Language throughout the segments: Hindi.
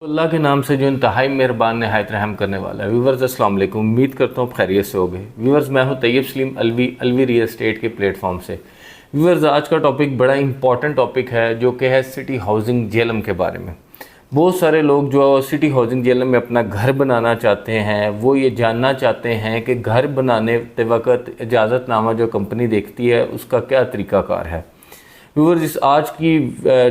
अल्लाह के नाम से जो इंतहाई मेहरबान नहायत रहम करने वाला है। व्यूवर्स अस्सलाम वालेकुम, उम्मीद करता हूँ खैरियत से होगे। व्यूवर्स मैं हूँ तैयब सलीम अलवी रियल एस्टेट के प्लेटफॉर्म से। व्यूवर्स आज का टॉपिक बड़ा इंपॉर्टेंट टॉपिक है जो कि है सिटी हाउसिंग जेएलएम के बारे में। बहुत सारे लोग जो सिटी हाउसिंग जेएलएम में अपना घर बनाना चाहते हैं वो ये जानना चाहते हैं कि घर बनाने वक्त इजाज़तनामा जो कंपनी देखती है उसका क्या तरीक़ाकार है। व्यूअर्स इस आज की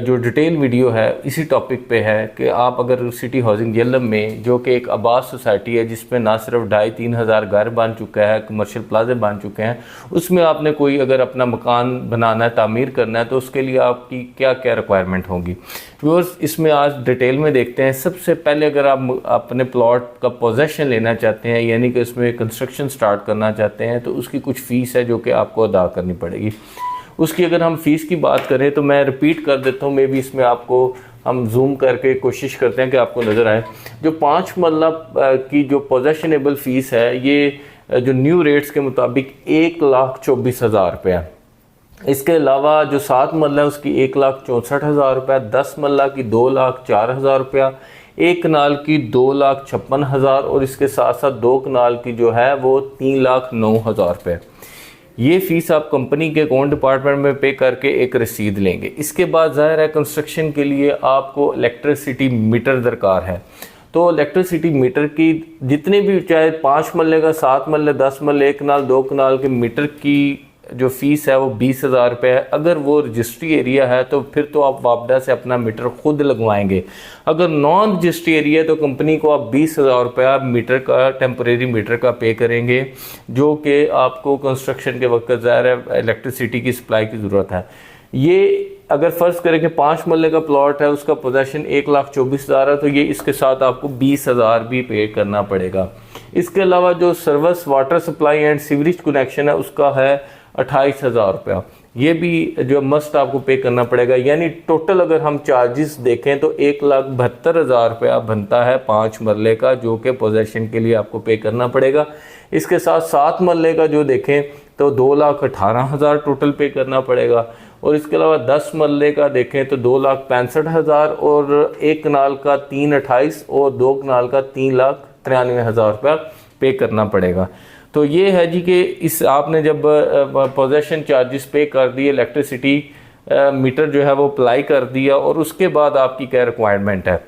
जो डिटेल वीडियो है इसी टॉपिक पे है कि आप अगर सिटी हाउसिंग जेएलएम में, जो कि एक आबाद सोसाइटी है जिसमें ना सिर्फ 2,500-3 हज़ार घर बन चुका है, कमर्शियल प्लाजे बन चुके हैं, उसमें आपने कोई अगर अपना मकान बनाना है, तामीर करना है, तो उसके लिए आपकी क्या क्या रिक्वायरमेंट होगी। व्यूअर्स इसमें आज डिटेल में देखते हैं। सबसे पहले अगर आप अपने प्लॉट का पोजेसन लेना चाहते हैं, यानी कि उसमें कंस्ट्रक्शन स्टार्ट करना चाहते हैं, तो उसकी कुछ फ़ीस है जो कि आपको अदा करनी पड़ेगी। उसकी अगर हम फ़ीस की बात करें तो मैं रिपीट कर देता हूँ, मे बी इसमें आपको हम जूम करके कोशिश करते हैं कि आपको नज़र आए। जो 5 मरला की जो पोजेशनेबल फ़ीस है ये जो न्यू रेट्स के मुताबिक 1,24,000 रुपया। इसके अलावा जो 7 मरला है उसकी 1,64,000 रुपया, 10 मरला की 2,04,000 रुपया, 1 कनाल की 2,56,000 और इसके साथ साथ 2 कनाल की जो है वो 3,09,000 रुपये। ये फ़ीस आप कंपनी के अकाउंट डिपार्टमेंट में पे करके एक रसीद लेंगे। इसके बाद ज़ाहिर है कंस्ट्रक्शन के लिए आपको इलेक्ट्रिसिटी मीटर दरकार है। तो इलेक्ट्रिसिटी मीटर की जितने भी, चाहे 5 मरले का, 7 मरले, 10 मरले, 1 कनाल, 2 कनाल के मीटर की जो फ़ीस है वो 20,000 रुपये है। अगर वो रजिस्ट्री एरिया है तो फिर तो आप वापडा से अपना मीटर खुद लगवाएंगे। अगर नॉन रजिस्ट्री एरिया है तो कंपनी को आप 20,000 रुपया मीटर का, टेम्परेरी मीटर का पे करेंगे, जो कि आपको कंस्ट्रक्शन के वक्त ज़ाहिर है इलेक्ट्रिसिटी की सप्लाई की ज़रूरत है। ये अगर फ़र्ज़ करें कि 5 मरले का प्लॉट है, उसका पोजेसन 1,24,000 है, तो ये इसके साथ आपको 20,000 भी पे करना पड़ेगा। इसके अलावा जो service water supply and sewerage connection है उसका है 28,000 रुपया। ये भी जो मस्ट आपको पे करना पड़ेगा। यानी टोटल अगर हम चार्जेस देखें तो 1,72,000 रुपया बनता है 5 मरले का, जो कि पोजेसन के लिए आपको पे करना पड़ेगा। इसके साथ 7 मरले का जो देखें तो 2,18,000 टोटल पे करना पड़ेगा। और इसके अलावा 10 मरले का देखें तो 2,65,000 और 1 कनाल का 3,28,000 और 2 कनाल का 3,93,000 रुपया पे करना पड़ेगा। तो ये है जी कि इस आपने जब पोजेसन चार्जेस पे कर दिए, इलेक्ट्रिसिटी मीटर जो है वो अप्लाई कर दिया, और उसके बाद आपकी क्या रिक्वायरमेंट है।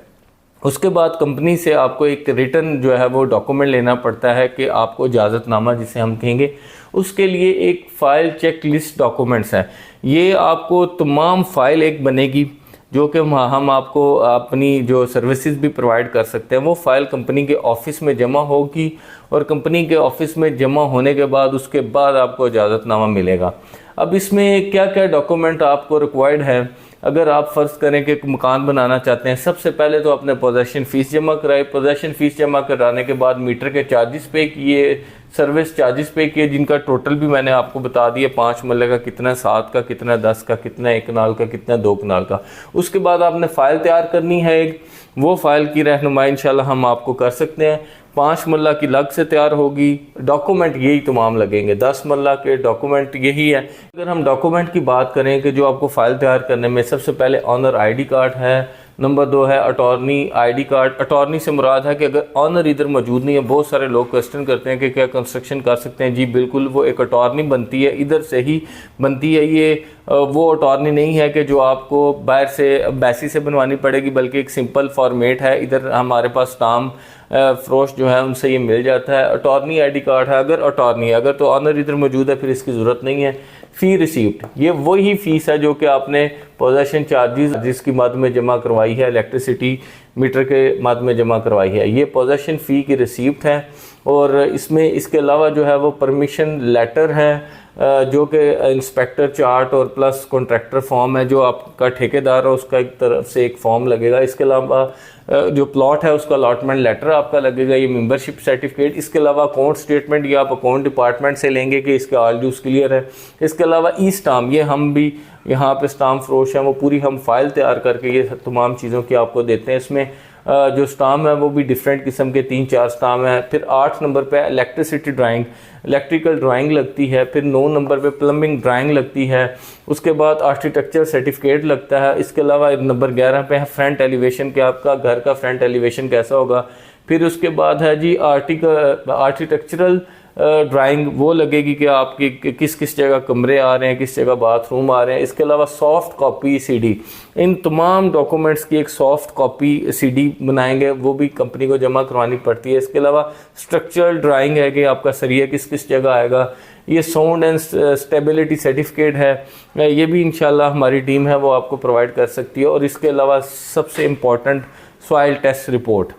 उसके बाद कंपनी से आपको एक रिटर्न जो है वो डॉक्यूमेंट लेना पड़ता है कि आपको इजाज़तनामा जिसे हम कहेंगे, उसके लिए एक फ़ाइल चेक लिस्ट डॉक्यूमेंट्स हैं। ये आपको तमाम फ़ाइल एक बनेगी जो कि हम आपको अपनी जो सर्विसेज भी प्रोवाइड कर सकते हैं। वो फ़ाइल कंपनी के ऑफ़िस में जमा होगी और कंपनी के ऑफ़िस में जमा होने के बाद उसके बाद आपको इजाज़तनामा मिलेगा। अब इसमें क्या क्या डॉक्यूमेंट आपको रिक्वायर्ड है। अगर आप फ़र्ज़ करें कि मकान बनाना चाहते हैं, सबसे पहले तो अपने पोजेसन फ़ीस जमा कराए। पोजेसन फ़ीस जमा कराने के बाद मीटर के चार्जेस पे किए, सर्विस चार्जेस पे किए, जिनका टोटल भी मैंने आपको बता दिया। 5 मरले का कितना, 7 का कितना, 10 का कितना, 1 कनाल का कितना, 2 कनाल का। उसके बाद आपने फ़ाइल तैयार करनी है एक, वो फ़ाइल की रहनुमाई इंशाल्लाह हम आपको कर सकते हैं। 5 मरला की अलग से तैयार होगी। डॉक्यूमेंट यही तमाम लगेंगे। 10 मरला के डॉक्यूमेंट यही है। अगर हम डॉक्यूमेंट की बात करें कि जो आपको फ़ाइल तैयार करने में, सबसे पहले ऑनर आईडी कार्ड है, नंबर 2 है अटॉर्नी आईडी कार्ड। अटॉर्नी से मुराद है कि अगर ऑनर इधर मौजूद नहीं है, बहुत सारे लोग क्वेश्चन करते हैं कि क्या कंस्ट्रक्शन कर सकते हैं। जी बिल्कुल, वो एक अटॉर्नी बनती है, इधर से ही बनती है। ये वो अटॉर्नी नहीं है कि जो आपको बाहर से बैसी से बनवानी पड़ेगी, बल्कि एक सिंपल फॉर्मेट है। इधर हमारे पास स्टाम्प फरोश जो है उनसे ये मिल जाता है। अटॉर्नी आईडी कार्ड है अगर अटॉर्नी है, अगर तो ऑनर इधर मौजूद है फिर इसकी ज़रूरत नहीं है। फ़ी रिसीप्ट, ये वही फ़ीस है जो कि आपने पोजेसन चार्जेस जिसकी मद में जमा करवाई है, इलेक्ट्रिसिटी मीटर के मद में जमा करवाई है, ये पोजेसन फ़ी की रिसीप्ट है। और इसमें इसके अलावा जो है वो परमिशन लेटर है, जो कि इंस्पेक्टर चार्ट और प्लस कॉन्ट्रैक्टर फॉर्म है। जो आपका ठेकेदार है उसका एक तरफ से एक फॉर्म लगेगा। इसके अलावा जो प्लॉट है उसका अलॉटमेंट लेटर आपका लगेगा, ये मेंबरशिप सर्टिफिकेट। इसके अलावा अकाउंट स्टेटमेंट, ये आप अकाउंट डिपार्टमेंट से लेंगे कि इसके ऑल ड्यूज क्लियर है। इसके अलावा ई स्टाम्प, ये हम भी यहाँ पे स्टाम्प फरोश हैं, वो पूरी हम फाइल तैयार करके ये तमाम चीज़ों की आपको देते हैं। इसमें जो स्टाम है वो भी डिफरेंट किस्म के 3-4 स्टाम है। फिर 8 नंबर पे इलेक्ट्रिसिटी ड्राइंग, इलेक्ट्रिकल ड्राइंग लगती है। फिर 9 नंबर पे प्लम्बिंग ड्राइंग लगती है। उसके बाद आर्किटेक्चर सर्टिफिकेट लगता है। इसके अलावा नंबर 11 पे है फ्रंट एलिवेशन, कि आपका घर का फ्रंट एलिवेशन कैसा होगा। फिर उसके बाद है जी आर्किटेक्चरल ड्राइंग, वो लगेगी कि आपकी किस किस जगह कमरे आ रहे हैं, किस जगह बाथरूम आ रहे हैं। इसके अलावा सॉफ्ट कॉपी सीडी, इन तमाम डॉक्यूमेंट्स की एक सॉफ्ट कॉपी सीडी बनाएंगे, वो भी कंपनी को जमा करवानी पड़ती है। इसके अलावा स्ट्रक्चरल ड्राइंग है कि आपका सरिया किस किस जगह आएगा। ये साउंड एंड स्टेबिलिटी सर्टिफिकेट है, ये भी इंशाल्लाह हमारी टीम है वो आपको प्रोवाइड कर सकती है। और इसके अलावा सबसे इम्पॉर्टेंट सॉइल टेस्ट रिपोर्ट,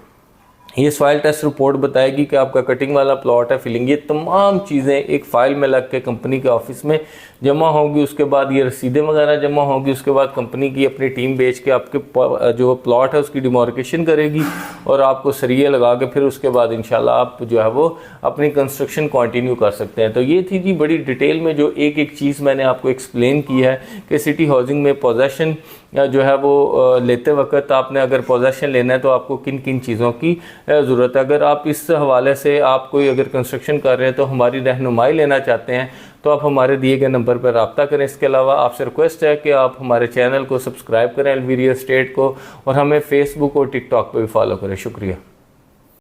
ये सॉइल टेस्ट रिपोर्ट बताएगी कि आपका कटिंग वाला प्लॉट है, फिलिंग, ये तमाम चीज़ें एक फ़ाइल में लग के कंपनी के ऑफिस में जमा होगी। उसके बाद ये रसीदें वगैरह जमा होगी। उसके बाद कंपनी की अपनी टीम भेज के आपके जो प्लॉट है उसकी डिमार्केशन करेगी और आपको सरिये लगा के फिर उसके बाद इंशाल्लाह आप जो है वो अपनी कंस्ट्रक्शन कंटिन्यू कर सकते हैं। तो ये थी जी बड़ी डिटेल में जो एक एक चीज़ मैंने आपको एक्सप्लेन की है कि सिटी हाउसिंग में पोजेसन जो है वो लेते वक्त आपने अगर पोजेसन लेना है तो आपको किन किन चीज़ों की ज़रूरत है। अगर आप इस हवाले से आप कोई अगर कंस्ट्रक्शन कर रहे हैं तो हमारी रहनुमाई लेना चाहते हैं तो आप हमारे दिए गए नंबर पर रब्ता करें। इसके अलावा आपसे रिक्वेस्ट है कि आप हमारे चैनल को सब्सक्राइब करें एलवी रियल एस्टेट को, और हमें फेसबुक और टिकटॉक पर भी फॉलो करें। शुक्रिया।